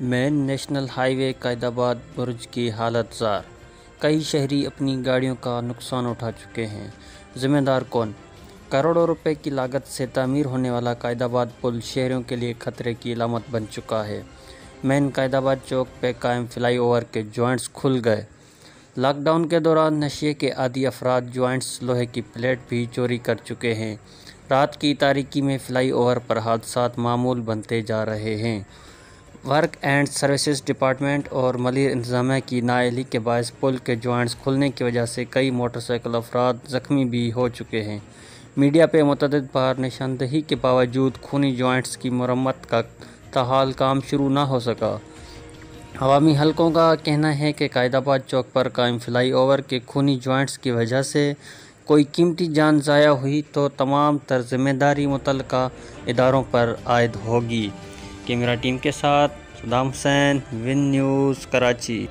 مین national high وے قائدآباد برج کی حالت زار، کئی شہری اپنی گاڑیوں کا نقصان اٹھا چکے ہیں۔ ذمہ دار کون؟ کروڑوں روپے کی لاگت سے تعمیر ہونے والا قائدآباد پل شہریوں کے لیے خطرے کی علامت بن چکا ہے۔ مین قائدآباد چوک پہ قائم فلائی اوور کے جوائنٹس کھل گئے۔ لاک ڈاؤن کے دوران نشے کے عادی افراد جوائنٹس لوہے کی پلیٹ بھی چوری کر چکے ہیں۔ رات کی تاریکی میں فلائی اوور پر حادثات معمول بنتے جا رہے ہیں۔ ورک اینڈ سروسز ڈپارٹمنٹ اور مالی انتظامیہ کی نااہلی کے باعث پل کے جوائنٹس کھلنے کی وجہ سے کئی موٹر سائیکل افراد زخمی بھی ہو چکے ہیں۔ میڈیا پہ متعدد بار نشاندہی کے باوجود خونی جوائنٹس کی مرمت کا تاحال کام شروع نہ ہو سکا۔ عوامی حلقوں کا کہنا ہے کہ قائدآباد چوک پر قائم فلائی اوور کے خونی جوائنٹس کی وجہ سے کوئی قیمتی جان ضائع ہوئی تو تمام تر ذمہ داری متعلقہ اداروں پر عائد ہوگی۔ کیمرہ ٹیم کے ساتھ Saddam Hussein, one news, Karachi.